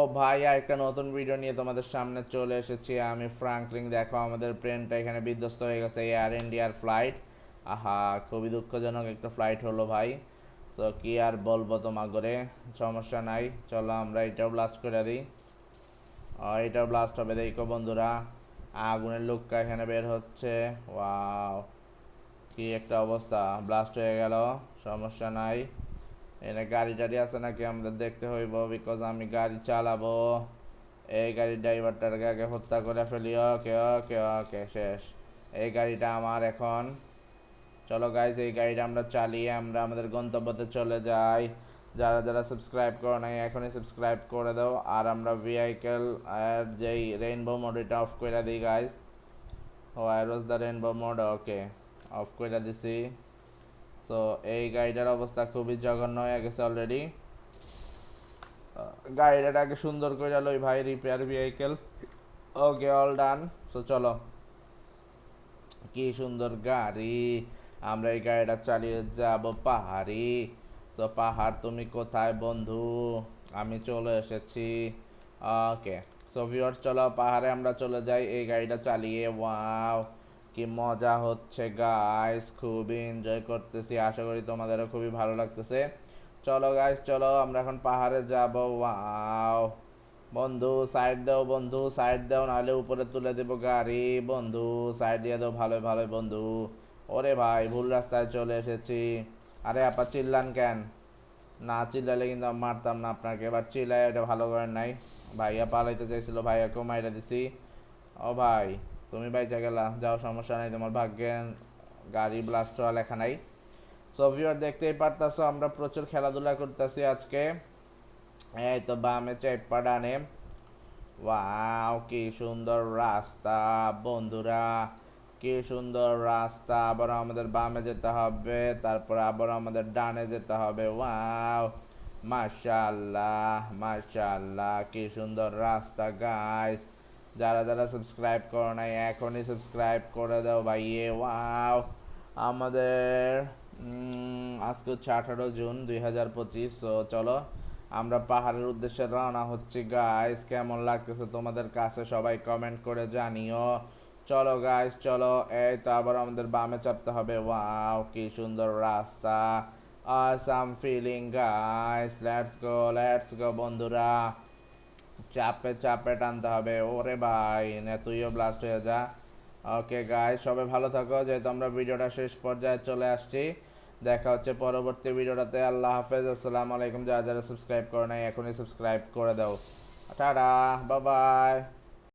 ও ভাই, আর একটা নতুন ভিডিও নিয়ে তোমাদের সামনে চলে এসেছি আমি ফ্রাঙ্কলিন। দেখো আমাদের প্লেনটা এখানে বিধ্বস্ত হয়ে গেছে। এয়ার ইন্ডিয়ার ফ্লাইট। আহা, খুবই দুঃখজনক একটা ফ্লাইট হলো ভাই। তো কি আর বলবো তোমাগরে, সমস্যা নাই, চলো আমরা এটাও ব্লাস্ট করে দিই। এটাও ব্লাস্ট হবে, দেখো বন্ধুরা। আগুনের লুক্কা এখানে বের হচ্ছে। ওয়াও, কি একটা অবস্থা, ব্লাস্ট হয়ে গেল। সমস্যা নাই। এনে গাড়ি টাড়ি আছে নাকি আমাদের দেখতে হইব, বিকজ আমি গাড়ি চালাবো। এই গাড়ির ড্রাইভারটাকে আগে হত্যা করে ফেলি। ওকে ওকে ওকে, শেষ। এই গাড়িটা আমার এখন। চলো গাইজ, এই গাড়িটা আমরা চালিয়ে আমরা আমাদের গন্তব্যতে চলে যাই। যারা যারা সাবস্ক্রাইব করো নাই এখনই সাবস্ক্রাইব করে দাও। আর আমরা ভেহিকেল আর যেই রেইনবো মোড এটা অফ করে দিই guys. Oh I was the rainbow mode, okay, off করে দিছি। সো এই গাড়িটার অবস্থা খুবই জঘন্য হয়ে গেছে অলরেডি। গাড়িটাকে সুন্দর করে লই ভাই, রিপেয়ার ভেহিকেল। ওকে, অল ডান। সো চলো, কি সুন্দর গাড়ি। আমরা এই গাড়িটা চালিয়ে যাব পাহাড়ি। তো পাহাড় তুমি কোথায় বন্ধু? আমি চলে এসেছি। ওকে, সো ভিউয়ার্স, চলো পাহাড়ে আমরা চলে যাই এই গাড়িটা চালিয়ে। ওয়াও, কি মজা হচ্ছে গাইস, খুবই এনজয় করতেছি। আশা করি তোমাদেরও খুবই ভালো লাগতেছে। চলো গাইস, চলো আমরা এখন পাহাড়ে যাব। ওয়াও বন্ধু, সাইড দাও বন্ধু, সাইড দাও, নাহলে উপরে তুলে দেবো গাড়ি। বন্ধু সাইড দিয়ে দাও ভালো ভালো বন্ধু। ওরে ভাই, ভুল রাস্তায় চলে এসেছি। আরে আপা, চিল্লান কেন? না চিল্লালে কিন্তু আমি মারতাম না আপনাকে। এবার চিল্লাই, এটা ভালো করেন নাই। ভাইয়া পালাইতে চাইছিল, ভাইয়াকেও মাইরা দিছি। ও ভাই, তুমি বাইচা গেলা, যাও, সমস্যা নাই, তোমার ভাগ্যে গাড়ি ব্লাস্ট হওয়া লেখা নাই। সো ভিউয়ার, দেখতেই পারতাছো আমরা প্রচুর খেলাধুলা করতেছি আজকে। এই তো বামে চাইপা ডানে। ওয়াও, কি সুন্দর রাস্তা বন্ধুরা, কি সুন্দর রাস্তা। আবার আমাদের বামে যেতে হবে, তারপর আবার আমাদের ডানে যেতে হবে। ওয়াও, মাশাআল্লাহ মাশাআল্লাহ, কি সুন্দর রাস্তা গাইস। যারা যারা সাবস্ক্রাইব করো নাই এখনই সাবস্ক্রাইব করে দাও ভাইয়ে। ওয়াও, আমাদের আজকে হচ্ছে 18 জুন 2025। সো চলো আমরা পাহাড়ের উদ্দেশ্যে রওনা হচ্ছি গাইস। কেমন লাগতেছে তোমাদের কাছে সবাই কমেন্ট করে জানিও। চলো গাইস চলো, এই তো আবার আমাদের বামে চাপতে হবে। ওয়াও, কি সুন্দর রাস্তা। Assam feeling guys, let's go বন্ধুরা। চাপে চাপে টানতে হবে। ওরে ভাই, না তুইও ব্লাস্ট হয়ে যা। ওকে গাইস, সবাই ভালো থাকো। যেহেতু আমরা ভিডিওটা শেষ পর্যায়ে চলে আসছি, দেখা হচ্ছে পরবর্তী ভিডিওটাতে। আল্লাহ হাফেজ, আসসালামু আলাইকুম। যারা যারা সাবস্ক্রাইব করে নাই এখনই সাবস্ক্রাইব করে দাও। Tata, bye bye.